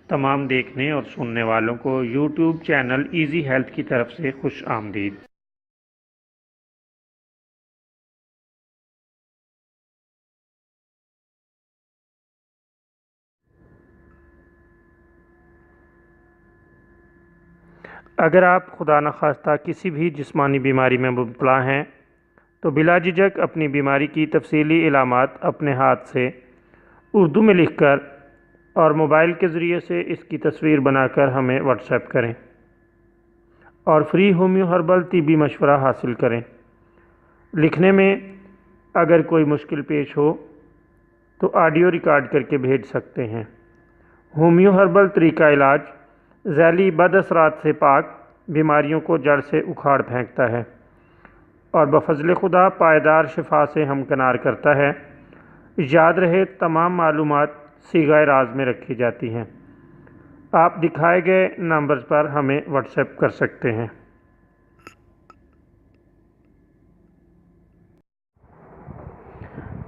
تمام دیکھنے اور سننے والوں کو یوٹیوب چینل ایزی ہیلتھ کی طرف سے خوش آمدید۔ اگر آپ خدا نخواستہ کسی بھی جسمانی بیماری میں مبتلا ہیں تو بلا جھجک اپنی بیماری کی تفصیلی علامات اپنے ہاتھ سے اردو میں لکھ کر اور موبائل کے ذریعے سے اس کی تصویر بنا کر ہمیں واٹس ایپ کریں اور فری ہومیو ہربل طبی مشورہ حاصل کریں۔ لکھنے میں اگر کوئی مشکل پیش ہو تو آڈیو ریکارڈ کر کے بھیج سکتے ہیں۔ ہومیو ہربل طریقہ علاج ذیلی بد اثرات سے پاک، بیماریوں کو جڑ سے اکھاڑ پھینکتا ہے اور بفضل خدا پائیدار شفا سے ہمکنار کرتا ہے۔ یاد رہے تمام معلومات صیغہ راز میں رکھی جاتی ہیں۔ آپ دکھائے گئے نمبرز پر ہمیں واٹس ایپ کر سکتے ہیں۔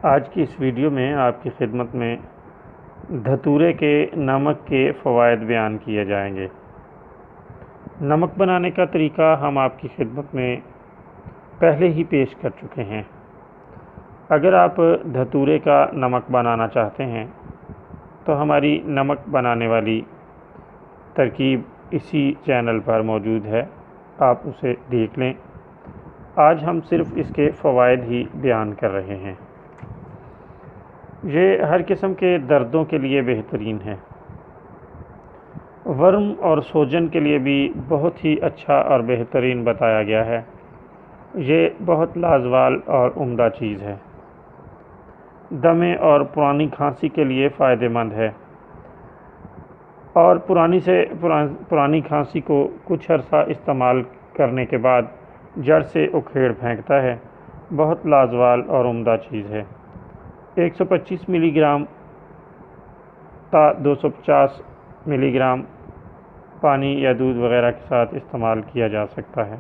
آج کی اس ویڈیو میں آپ کی خدمت میں دھتورے کے نمک کے فوائد بیان کیے جائیں گے۔ نمک بنانے کا طریقہ ہم آپ کی خدمت میں پہلے ہی پیش کر چکے ہیں۔ اگر آپ دھتورے کا نمک بنانا چاہتے ہیں تو ہماری نمک بنانے والی ترکیب اسی چینل پر موجود ہے، آپ اسے دیکھ لیں۔ آج ہم صرف اس کے فوائد ہی بیان کر رہے ہیں۔ یہ ہر قسم کے دردوں کے لیے بہترین ہے۔ ورم اور سوجن کے لیے بھی بہت ہی اچھا اور بہترین بتایا گیا ہے۔ یہ بہت لازوال اور عمدہ چیز ہے۔ دمے اور پرانی کھانسی کے لیے فائدہ مند ہے اور پرانی کھانسی کو کچھ عرصہ استعمال کرنے کے بعد جڑ سے اکھیڑ پھینکتا ہے۔ بہت لازوال اور عمدہ چیز ہے۔ 125 ملی گرام تا 250 ملی گرام پانی یا دودھ وغیرہ کے ساتھ استعمال کیا جا سکتا ہے۔